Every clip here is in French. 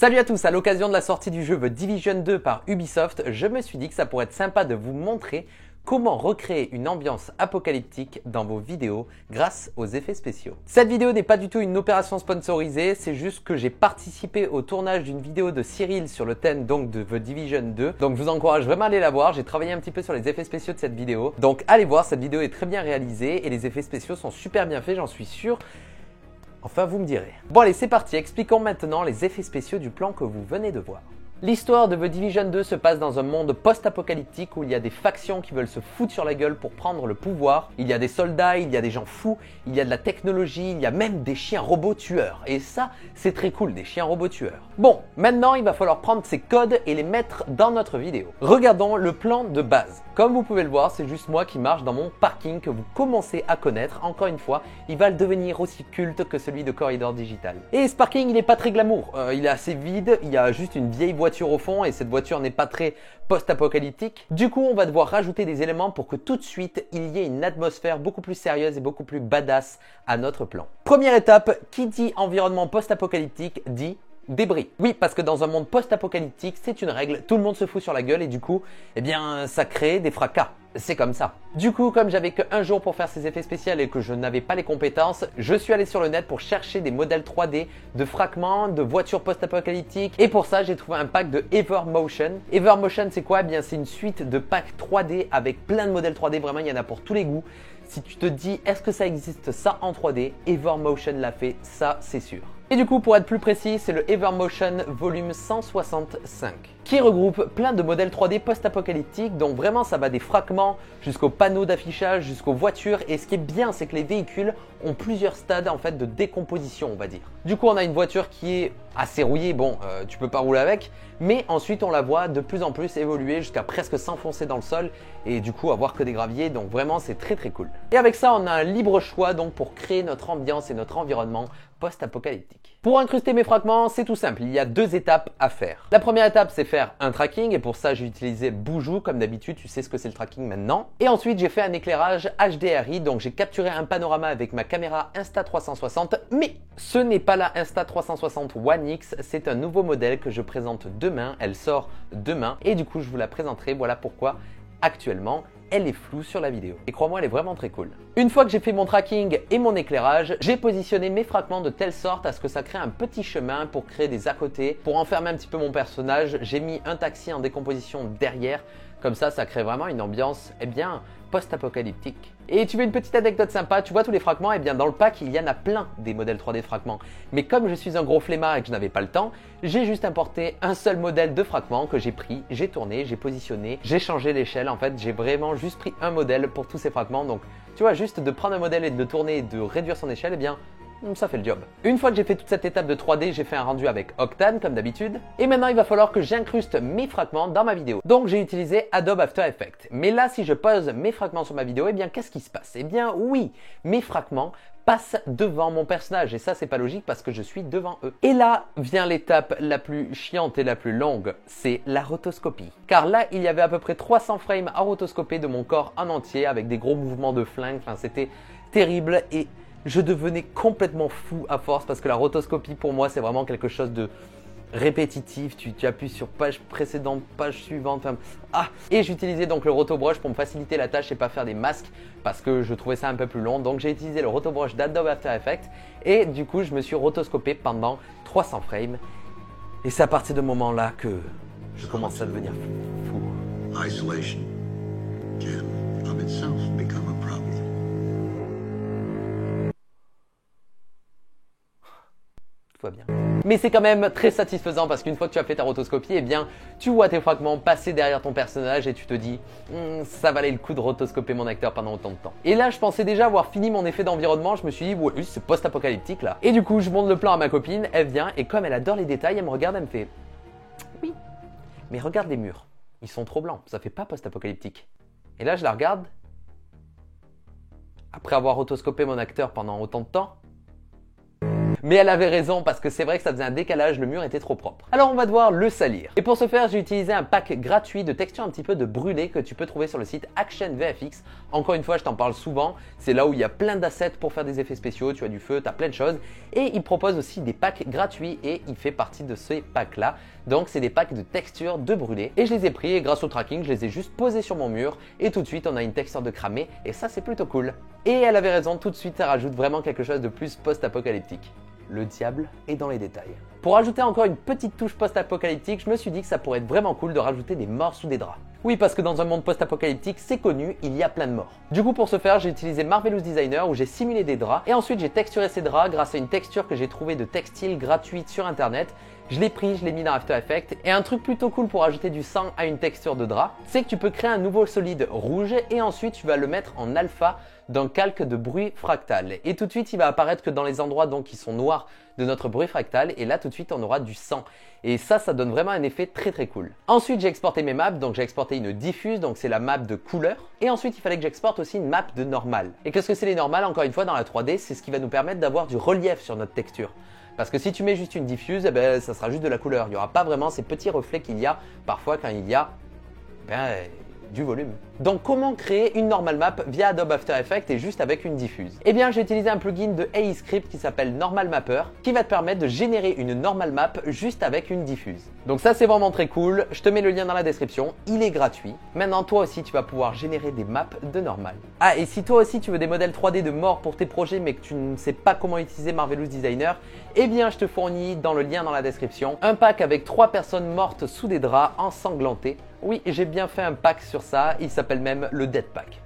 Salut à tous, à l'occasion de la sortie du jeu The Division 2 par Ubisoft, je me suis dit que ça pourrait être sympa de vous montrer comment recréer une ambiance apocalyptique dans vos vidéos grâce aux effets spéciaux. Cette vidéo n'est pas du tout une opération sponsorisée, c'est juste que j'ai participé au tournage d'une vidéo de Cyril sur le thème donc de The Division 2. Donc je vous encourage vraiment à aller la voir, j'ai travaillé un petit peu sur les effets spéciaux de cette vidéo. Donc allez voir, cette vidéo est très bien réalisée et les effets spéciaux sont super bien faits, j'en suis sûr. Enfin, vous me direz. Bon allez, c'est parti, expliquons maintenant les effets spéciaux du plan que vous venez de voir. L'histoire de The Division 2 se passe dans un monde post-apocalyptique où il y a des factions qui veulent se foutre sur la gueule pour prendre le pouvoir. Il y a des soldats, il y a des gens fous, il y a de la technologie, il y a même des chiens robots tueurs. Et ça, c'est très cool, des chiens robots tueurs. Bon, maintenant, il va falloir prendre ces codes et les mettre dans notre vidéo. Regardons le plan de base. Comme vous pouvez le voir, c'est juste moi qui marche dans mon parking que vous commencez à connaître. Encore une fois, il va devenir aussi culte que celui de Corridor Digital. Et ce parking, il n'est pas très glamour. Il est assez vide, il y a juste une vieille voiture au fond et cette voiture n'est pas très post-apocalyptique. Du coup, on va devoir rajouter des éléments pour que tout de suite, il y ait une atmosphère beaucoup plus sérieuse et beaucoup plus badass à notre plan. Première étape, qui dit environnement post-apocalyptique dit débris. Oui, parce que dans un monde post-apocalyptique, c'est une règle, tout le monde se fout sur la gueule et du coup, eh bien, ça crée des fracas. C'est comme ça. Du coup, comme j'avais qu'un jour pour faire ces effets spéciaux et que je n'avais pas les compétences, je suis allé sur le net pour chercher des modèles 3D de fragments, de voitures post-apocalyptiques. Et pour ça, j'ai trouvé un pack de Evermotion. Evermotion, c'est quoi? Eh bien, c'est une suite de packs 3D avec plein de modèles 3D. Vraiment, il y en a pour tous les goûts. Si tu te dis, est-ce que ça existe ça en 3D? Evermotion l'a fait, ça c'est sûr. Et du coup, pour être plus précis, c'est le Evermotion volume 165 qui regroupe plein de modèles 3D post-apocalyptiques. Donc vraiment, ça va des fragments jusqu'aux panneaux d'affichage, jusqu'aux voitures. Et ce qui est bien, c'est que les véhicules ont plusieurs stades en fait de décomposition, on va dire. Du coup, on a une voiture qui est assez rouillée. Bon, tu peux pas rouler avec, mais ensuite on la voit de plus en plus évoluer jusqu'à presque s'enfoncer dans le sol et du coup avoir que des graviers. Donc vraiment, c'est très très cool. Et avec ça, on a un libre choix donc pour créer notre ambiance et notre environnement post-apocalyptique. Pour incruster mes fragments, c'est tout simple, il y a deux étapes à faire. La première étape, c'est faire un tracking et pour ça, j'ai utilisé Boujou comme d'habitude, tu sais ce que c'est le tracking maintenant. Et ensuite, j'ai fait un éclairage HDRI, donc j'ai capturé un panorama avec ma caméra Insta360, mais ce n'est pas la Insta360 One X, c'est un nouveau modèle que je présente demain, elle sort demain et du coup, je vous la présenterai, voilà pourquoi actuellement, elle est floue sur la vidéo. Et crois-moi, elle est vraiment très cool. Une fois que j'ai fait mon tracking et mon éclairage, j'ai positionné mes fragments de telle sorte à ce que ça crée un petit chemin pour créer des à côté. Pour enfermer un petit peu mon personnage, j'ai mis un taxi en décomposition derrière. Comme ça crée vraiment une ambiance, eh bien, post-apocalyptique. Et tu veux une petite anecdote sympa, tu vois tous les fragments, eh bien dans le pack, il y en a plein des modèles 3D fragments. Mais comme je suis un gros flemmard et que je n'avais pas le temps, j'ai juste importé un seul modèle de fragment que j'ai pris, j'ai tourné, j'ai positionné, j'ai changé l'échelle. En fait, j'ai vraiment juste pris un modèle pour tous ces fragments. Donc, tu vois, juste de prendre un modèle et de le tourner et de réduire son échelle, eh bien, ça fait le job. Une fois que j'ai fait toute cette étape de 3D, j'ai fait un rendu avec Octane comme d'habitude. Et maintenant, il va falloir que j'incruste mes fragments dans ma vidéo. Donc, j'ai utilisé Adobe After Effects. Mais là, si je pose mes fragments sur ma vidéo, eh bien, qu'est-ce qui se passe? Eh bien, oui, mes fragments passent devant mon personnage. Et ça, c'est pas logique parce que je suis devant eux. Et là vient l'étape la plus chiante et la plus longue, c'est la rotoscopie. Car là, il y avait à peu près 300 frames à rotoscoper de mon corps en entier avec des gros mouvements de flingue. Enfin, c'était terrible et je devenais complètement fou à force parce que la rotoscopie pour moi c'est vraiment quelque chose de répétitif. Tu appuies sur page précédente, page suivante. Enfin, Et j'utilisais donc le rotobrush pour me faciliter la tâche et pas faire des masques parce que je trouvais ça un peu plus long. Donc j'ai utilisé le rotobrush d'Adobe After Effects et du coup je me suis rotoscopé pendant 300 frames. Et c'est à partir de ce moment-là que je commence à devenir fou. Isolation can of itself become a problem. Bien. Mais c'est quand même très satisfaisant parce qu'une fois que tu as fait ta rotoscopie, eh bien, tu vois tes fragments passer derrière ton personnage et tu te dis ça valait le coup de rotoscoper mon acteur pendant autant de temps. Et là, je pensais déjà avoir fini mon effet d'environnement, je me suis dit ouais, c'est post-apocalyptique là. Et du coup, je montre le plan à ma copine, elle vient et comme elle adore les détails, elle me regarde, elle me fait oui, mais regarde les murs, ils sont trop blancs, ça fait pas post-apocalyptique. Et là, je la regarde, après avoir rotoscopé mon acteur pendant autant de temps. Mais elle avait raison parce que c'est vrai que ça faisait un décalage, le mur était trop propre. Alors on va devoir le salir. Et pour ce faire, j'ai utilisé un pack gratuit de textures un petit peu de brûlé que tu peux trouver sur le site Action VFX. Encore une fois, je t'en parle souvent. C'est là où il y a plein d'assets pour faire des effets spéciaux. Tu as du feu, tu as plein de choses. Et il propose aussi des packs gratuits et il fait partie de ces packs-là. Donc c'est des packs de textures de brûlé. Et je les ai pris et grâce au tracking, je les ai juste posés sur mon mur. Et tout de suite, on a une texture de cramé. Et ça, c'est plutôt cool. Et elle avait raison, tout de suite, ça rajoute vraiment quelque chose de plus post-apocalyptique. Le diable est dans les détails. Pour ajouter encore une petite touche post-apocalyptique, je me suis dit que ça pourrait être vraiment cool de rajouter des morts sous des draps. Oui, parce que dans un monde post-apocalyptique, c'est connu, il y a plein de morts. Du coup, pour ce faire, j'ai utilisé Marvelous Designer où j'ai simulé des draps et ensuite j'ai texturé ces draps grâce à une texture que j'ai trouvée de textile gratuite sur internet. Je l'ai pris, je l'ai mis dans After Effects et un truc plutôt cool pour ajouter du sang à une texture de drap, c'est que tu peux créer un nouveau solide rouge et ensuite tu vas le mettre en alpha d'un calque de bruit fractal. Et tout de suite, il va apparaître que dans les endroits donc qui sont noirs de notre bruit fractal et là tout de suite on aura du sang. Et ça donne vraiment un effet très très cool. Ensuite j'ai exporté mes maps, donc j'ai exporté une diffuse, donc c'est la map de couleur. Et ensuite il fallait que j'exporte aussi une map de normal. Et qu'est-ce que c'est les normales? Encore une fois dans la 3D, c'est ce qui va nous permettre d'avoir du relief sur notre texture. Parce que si tu mets juste une diffuse, eh ben, ça sera juste de la couleur. Il n'y aura pas vraiment ces petits reflets qu'il y a parfois quand il y a du volume. Donc comment créer une normal map via Adobe After Effects et juste avec une diffuse? Eh bien j'ai utilisé un plugin de AI Script qui s'appelle Normal Mapper qui va te permettre de générer une normal map juste avec une diffuse. Donc ça c'est vraiment très cool, je te mets le lien dans la description, il est gratuit. Maintenant toi aussi tu vas pouvoir générer des maps de normal. Ah et si toi aussi tu veux des modèles 3D de mort pour tes projets mais que tu ne sais pas comment utiliser Marvelous Designer, eh bien je te fournis dans le lien dans la description un pack avec 3 personnes mortes sous des draps ensanglantées. Oui, j'ai bien fait un pack sur ça, il s'appelle même le Dead Pack.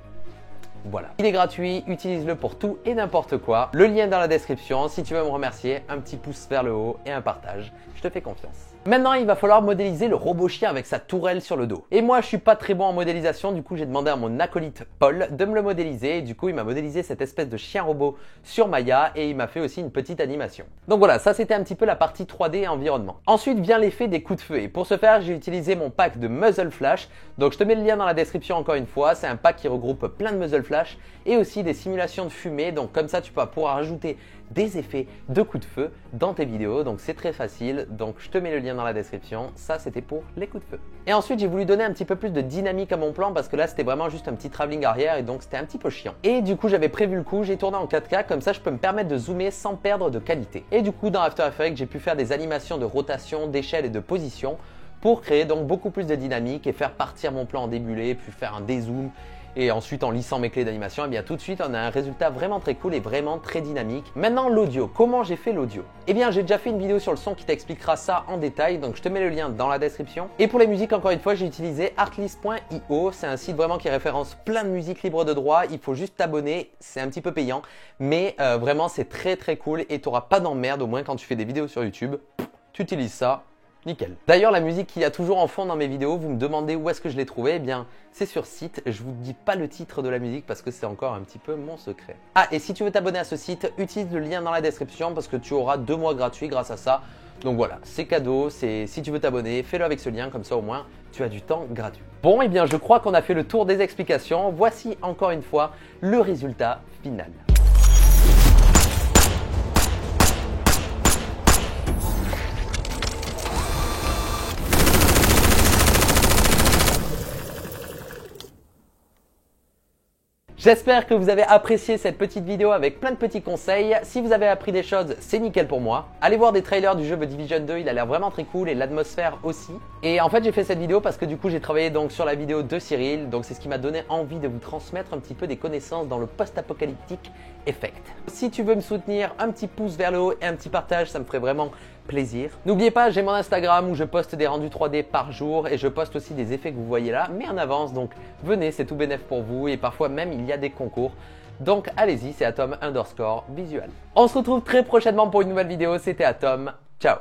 Voilà. Il est gratuit, utilise-le pour tout et n'importe quoi. Le lien dans la description, si tu veux me remercier, un petit pouce vers le haut et un partage. Je te fais confiance. Maintenant, il va falloir modéliser le robot chien avec sa tourelle sur le dos. Et moi, je suis pas très bon en modélisation, du coup, j'ai demandé à mon acolyte Paul de me le modéliser. Et du coup, il m'a modélisé cette espèce de chien robot sur Maya et il m'a fait aussi une petite animation. Donc voilà, ça c'était un petit peu la partie 3D et environnement. Ensuite vient l'effet des coups de feu. Et pour ce faire, j'ai utilisé mon pack de Muzzle Flash. Donc je te mets le lien dans la description encore une fois. C'est un pack qui regroupe plein de Muzzle Flash et aussi des simulations de fumée. Donc comme ça, tu vas pouvoir ajouter des effets de coups de feu dans tes vidéos, donc c'est très facile, donc je te mets le lien dans la description. Ça c'était pour les coups de feu. Et ensuite j'ai voulu donner un petit peu plus de dynamique à mon plan parce que là c'était vraiment juste un petit travelling arrière et donc c'était un petit peu chiant. Et du coup j'avais prévu le coup, j'ai tourné en 4K, comme ça je peux me permettre de zoomer sans perdre de qualité. Et du coup dans After Effects j'ai pu faire des animations de rotation, d'échelle et de position pour créer donc beaucoup plus de dynamique et faire partir mon plan en démulé, puis faire un dézoom. Et ensuite en lissant mes clés d'animation, et bien tout de suite on a un résultat vraiment très cool et vraiment très dynamique. Maintenant l'audio, comment j'ai fait l'audio? Eh bien j'ai déjà fait une vidéo sur le son qui t'expliquera ça en détail, donc je te mets le lien dans la description. Et pour les musiques, encore une fois, j'ai utilisé artlist.io, c'est un site vraiment qui référence plein de musiques libres de droit, il faut juste t'abonner, c'est un petit peu payant, mais vraiment c'est très très cool et tu n'auras pas d'emmerde, au moins quand tu fais des vidéos sur YouTube, tu utilises ça. Nickel. D'ailleurs, la musique qu'il y a toujours en fond dans mes vidéos, vous me demandez où est-ce que je l'ai trouvée, eh bien, c'est sur site. Je vous dis pas le titre de la musique parce que c'est encore un petit peu mon secret. Ah, et si tu veux t'abonner à ce site, utilise le lien dans la description parce que tu auras 2 mois gratuits grâce à ça. Donc voilà, c'est cadeau, si tu veux t'abonner, fais-le avec ce lien, comme ça au moins, tu as du temps gratuit. Bon, eh bien, je crois qu'on a fait le tour des explications. Voici encore une fois le résultat final. J'espère que vous avez apprécié cette petite vidéo avec plein de petits conseils. Si vous avez appris des choses, c'est nickel pour moi. Allez voir des trailers du jeu The Division 2, il a l'air vraiment très cool et l'atmosphère aussi. Et en fait, j'ai fait cette vidéo parce que du coup, j'ai travaillé donc sur la vidéo de Cyril. Donc c'est ce qui m'a donné envie de vous transmettre un petit peu des connaissances dans le post-apocalyptique effect. Si tu veux me soutenir, un petit pouce vers le haut et un petit partage, ça me ferait vraiment plaisir. N'oubliez pas, j'ai mon Instagram où je poste des rendus 3D par jour et je poste aussi des effets que vous voyez là, mais en avance, donc venez, c'est tout bénef pour vous et parfois même il y a des concours. Donc allez-y, c'est Atom_visual. On se retrouve très prochainement pour une nouvelle vidéo, c'était Atom, ciao.